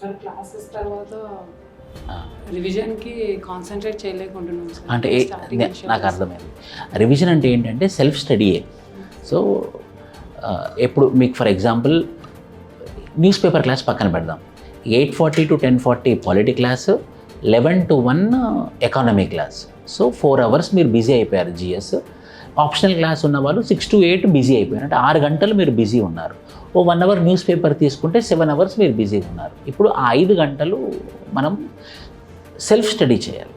Sir classes తర్వాత రివిజన్కి concentrate చేయలేకుంటున్నాం sir. అంటే నాకు అర్థమైంది. రివిజన్ అంటే ఏంటంటే సెల్ఫ్ స్టడీయే. సో ఎప్పుడు మీకు for example news paper class పక్కన పెడదాం, 8:40 to 10:40 polity class, 11 to 1 economy class. So 4 hours మీరు బిజీ అయిపోయారు జిఎస్. ఆప్షనల్ క్లాస్ ఉన్న వాళ్ళు 6 to 8 బిజీ అయిపోయారు, అంటే 6 గంటలు మీరు బిజీ ఉన్నారు. ఓ 1 hour న్యూస్ పేపర్ తీసుకుంటే 7 hours మీరు బిజీగా ఉన్నారు. ఇప్పుడు ఆ 5 గంటలు మనం సెల్ఫ్ స్టడీ చేయాలి.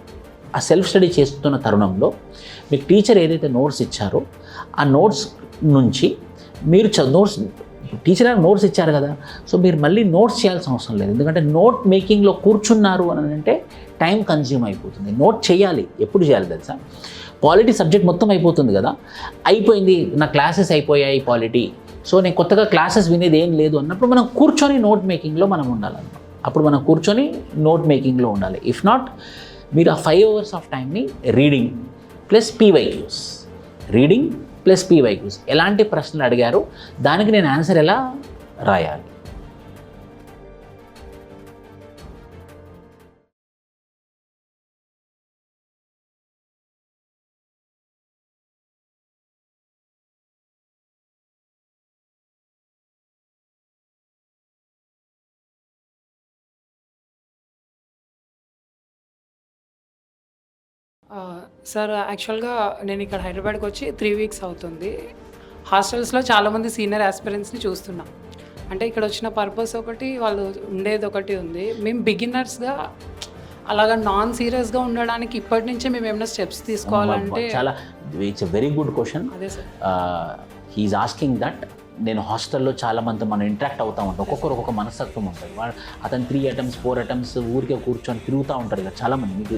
ఆ సెల్ఫ్ స్టడీ చేస్తున్న తరుణంలో మీకు టీచర్ ఏదైతే నోట్స్ ఇచ్చారో ఆ నోట్స్ నుంచి మీరు టీచర్ నోట్స్ ఇచ్చారు కదా, సో మీరు మళ్ళీ నోట్స్ చేయాల్సిన అవసరం లేదు. ఎందుకంటే నోట్ మేకింగ్లో కూర్చున్నారు అని అంటే టైం కన్జ్యూమ్ అయిపోతుంది. నోట్ చేయాలి. ఎప్పుడు చేయాలి తెలుసా? పాలిటీ సబ్జెక్ట్ మొత్తం అయిపోతుంది కదా, అయిపోయింది నా క్లాసెస్ అయిపోయాయి పాలిటీ, సో నేను కొత్తగా క్లాసెస్ వినేది ఏం లేదు అన్నప్పుడు మనం కూర్చొని నోట్ మేకింగ్లో మనం ఉండాలన్నమాట. అప్పుడు మనం కూర్చొని నోట్ మేకింగ్లో ఉండాలి. ఇఫ్ నాట్, మీరు ఆ 5 hours ఆఫ్ టైంని reading plus PYQs, reading plus PYQs, ఎలాంటి ప్రశ్నలు అడిగారు దానికి నేను ఆన్సర్ ఎలా రాయాలి. సార్ యాక్చువల్గా నేను ఇక్కడ హైదరాబాద్కి వచ్చి 3 weeks అవుతుంది. హాస్టల్స్లో చాలామంది సీనియర్ ఆస్పిరెంట్స్ని చూస్తున్నాం. అంటే ఇక్కడ వచ్చిన పర్పస్ ఒకటి, వాళ్ళు ఉండేది ఒకటి ఉంది. మేము బిగినర్స్గా అలాగా నాన్ సీరియస్గా ఉండడానికి ఇప్పటి నుంచే మేము ఏమైనా స్టెప్స్ తీసుకోవాలంటే చాలా it's a very good question. అదే సార్, హీఈస్ ఆస్కింగ్ దట్. నేను హాస్టల్లో చాలామంది మనం ఇంటరాక్ట్ అవుతూ ఉంటాం, ఒక్కొక్కరు ఒక్కొక్క మనస్తత్వం ఉంటుంది. అతను 3 attempts 4 attempts ఊరికే కూర్చొని తిరుగుతూ ఉంటారు కదా చాలామంది. మీకు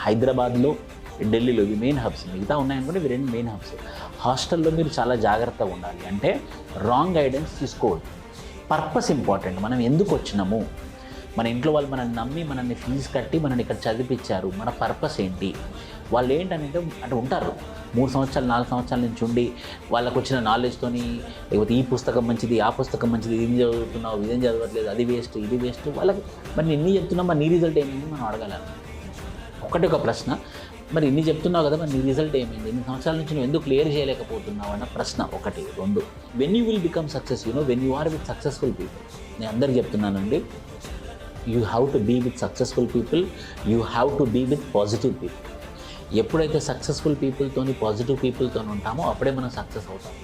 హైదరాబాద్లో, ఢిల్లీలో ఇవి మెయిన్ హబ్స్, మిగతా ఉన్నాయనుకుంటే ఇవి 2 మెయిన్ హబ్స్. హాస్టల్లో మీరు చాలా జాగ్రత్తగా ఉండాలి. అంటే రాంగ్ గైడెన్స్ తీసుకోవద్దు. Purpose important. మనం ఎందుకు వచ్చినాము, మన ఇంట్లో వాళ్ళు మనల్ని నమ్మి మనల్ని ఫీజు కట్టి మనల్ని ఇక్కడ చదివించారు, మన పర్పస్ ఏంటి, వాళ్ళు ఏంటంటే అంటే ఉంటారు 3 సంవత్సరాలు 4 సంవత్సరాల నుంచి ఉండి వాళ్ళకు వచ్చిన నాలెడ్జ్తోని, లేకపోతే ఈ పుస్తకం మంచిది, ఆ పుస్తకం మంచిది, ఇది చదువుతున్నావు, ఇదేం చదవట్లేదు, అది వేస్ట్, ఇది వేస్ట్. వాళ్ళకి మరి ఎన్ని చెప్తున్నావు, మరి నీ రిజల్ట్ ఏమైంది మనం అడగాలి. ఒకటి ఒక ప్రశ్న, మరి ఇన్ని చెప్తున్నావు కదా, మరి నీ రిజల్ట్ ఏమైంది, ఇన్ని సంవత్సరాల నుంచి నువ్వు ఎందుకు క్లియర్ చేయలేకపోతున్నావు అన్న ప్రశ్న ఒకటి. 2, when you will become success, when you are with successful people. నేను అందరికి చెప్తున్నానండి, you have to be with successful people, you have to be with positive people. ఎప్పుడైతే సక్సెస్ఫుల్ పీపుల్తోని, పాజిటివ్ పీపుల్తో ఉంటామో అప్పుడే మనం సక్సెస్ అవుతాం.